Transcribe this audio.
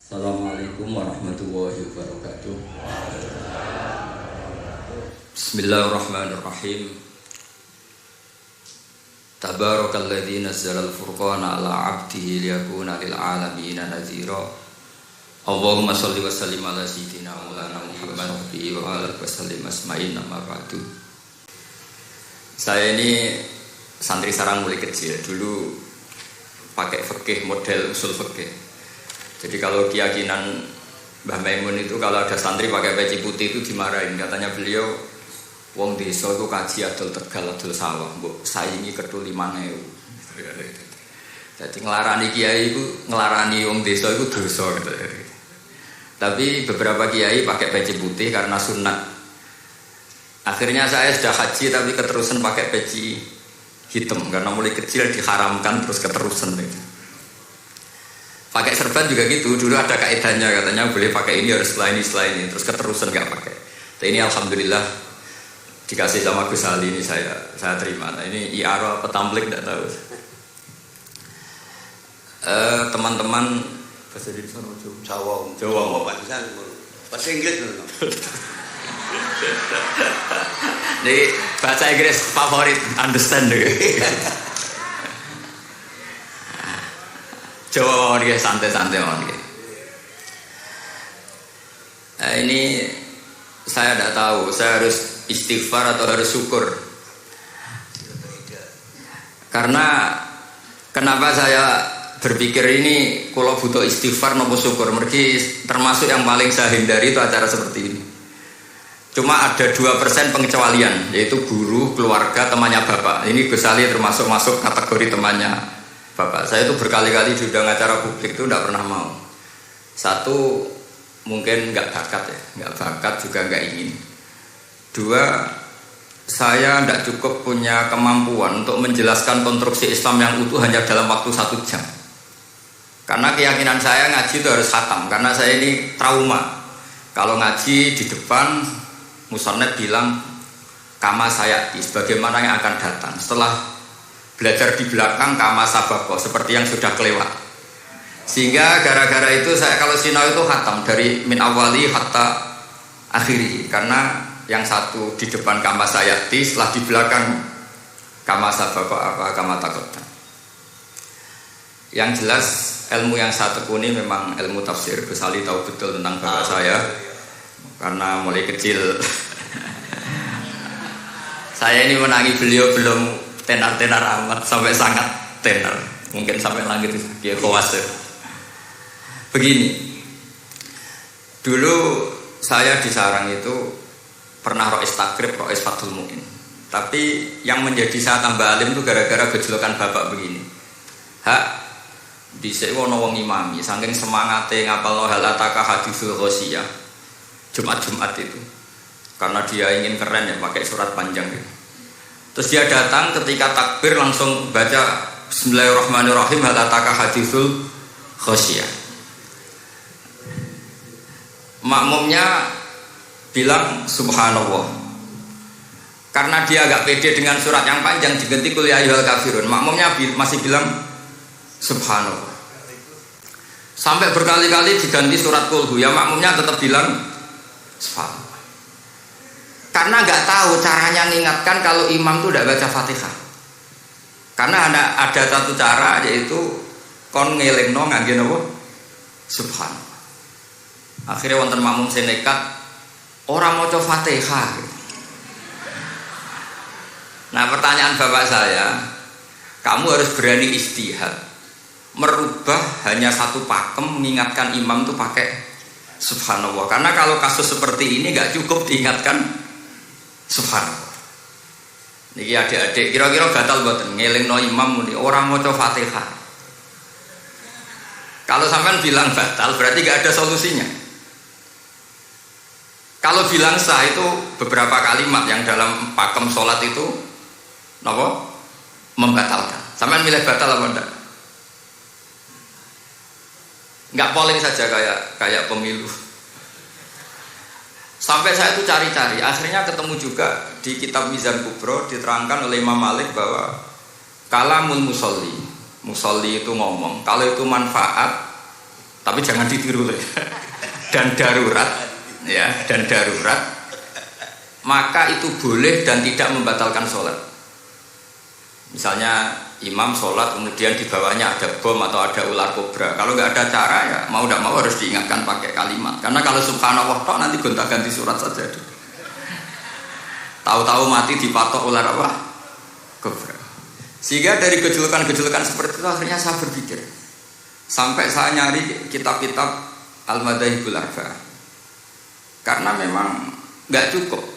Assalamualaikum warahmatullahi wabarakatuh. Bismillahirrahmanirrahim. Tabarakalladzi nazzala al-furqana ala 'abdihi liyakuna lil 'alamin nadhira. Allahumma shalli wa sallim ala sayyidina Maulana Muhammad wa ala alihi wasallim asma'in amma ba'du. Saya ini santri sarang mulai kecil, dulu pakai fikih model usul fikih. Jadi kalau keyakinan Mbah Maimun itu kalau ada santri pakai peci putih itu dimarahin. Katanya beliau, wong desa itu kaji adol Tegal adol sawah, mbok saingi kedul 5.000. Jadi ngelarani kiai itu ngelarani wong desa itu dosa gitu. Tapi beberapa kiai pakai peci putih karena sunat. Akhirnya saya sudah haji tapi keterusan pakai peci hitam karena mulai kecil diharamkan terus keterusan gitu. Pakai serban juga gitu, dulu ada kaidahnya katanya boleh pakai ini harus setelah ini terus keterusan nggak pakai. Nah, ini alhamdulillah dikasih sama Gus Ali ini saya terima. Nah, ini IARO apa tamblik nggak tahu. Teman-teman bahasa Indonesia Jawa bahasa Inggris dulu. Jadi bahasa Inggris favorit understand deh. Jawa mawon nggih santai-santai mawon nggih. Nah, ini saya tidak tahu, saya harus istighfar atau harus syukur. Karena kenapa saya berpikir ini kalau butuh istighfar nopo syukur, mergi termasuk yang paling saya hindari itu acara seperti ini. Cuma ada 2% pengecualian, yaitu guru, keluarga, temannya bapak. Ini Gus Ali termasuk masuk kategori temannya bapak. Saya itu berkali-kali diundang acara publik itu tidak pernah mau. Satu, mungkin nggak bakat ya, nggak bakat juga nggak ingin. Dua, saya tidak cukup punya kemampuan untuk menjelaskan konstruksi Islam yang utuh hanya dalam waktu 1 jam. Karena keyakinan saya ngaji itu harus khatam. Karena saya ini trauma. Kalau ngaji di depan, musannaf bilang kama sayati, sebagaimana yang akan datang. Setelah belajar di belakang kama sabako, seperti yang sudah kelewat. Sehingga gara-gara itu saya kalau sinau itu khatam dari min awali hatta akhiri. Karena yang satu di depan kama sayati, setelah di belakang kama sabako apa kama takota. Yang jelas ilmu yang saya tekuni memang ilmu tafsir. Gus Ali tahu betul tentang bapak saya karena mulai kecil saya ini menangi beliau belum tenar-tenar amat sampai sangat tenar, mungkin sampai langit dia khawatir. Begini, dulu saya di sarang itu pernah rois takrib, rois fathul mu'in. Tapi yang menjadi saya tambah alim itu gara-gara gejolokan bapak begini. Hak dhisik ana wong imami, saking semangate ngapalno halataka hadisul ghosiyah. Jumat-Jumat itu. Karena dia ingin keren ya pakai surat panjang gitu. Terus dia datang ketika takbir langsung baca Bismillahirrahmanirrahim halataka hadisul khosyiyah. Makmumnya bilang subhanallah. Karena dia agak pede dengan surat yang panjang diganti kul ya ayyuhal kafirun. Makmumnya masih bilang subhanallah. Sampai berkali-kali diganti surat kulhu, ya makmumnya tetap bilang subhanallah. Karena nggak tahu caranya mengingatkan kalau imam itu tidak baca Fatihah. Karena ada satu cara yaitu kon ngelingno ngangge napa? Subhanallah. Akhirnya wonten makmum sing nekat ora maca Fatihah. Nah, pertanyaan bapak saya, kamu harus berani ijtihad. Merubah hanya satu pakem mengingatkan imam itu pakai subhanallah. Karena kalau kasus seperti ini nggak cukup diingatkan subhanallah. Niki adik-adik kira-kira batal mboten ngelingno imam muni ora maca Fatihah. Kalau sampean bilang batal berarti enggak ada solusinya. Kalau bilang sah itu beberapa kalimat yang dalam pakem salat itu napa? Membatalkan. Sampean milih batal apa enggak? Enggak polling saja kayak pemilu. Sampai saya itu cari-cari, akhirnya ketemu juga di kitab Mizan Kubro diterangkan oleh Imam Malik bahwa kalamul musolli itu ngomong, kalau itu manfaat Tapi jangan ditiru ya. Dan darurat, ya, dan darurat, maka itu boleh dan tidak membatalkan sholat. Misalnya imam sholat kemudian di bawahnya ada bom atau ada ular kobra. Kalau nggak ada cara ya mau tidak mau harus diingatkan pakai kalimat. Karena kalau subhanallah toh nanti gonta-ganti surat saja. Tahu-tahu mati dipatok ular apa? Kobra. Sehingga dari gejolokan-gejolokan seperti itu akhirnya saya berpikir. Sampai saya nyari kitab-kitab Al-Madahibul Arba'ah. Karena memang nggak cukup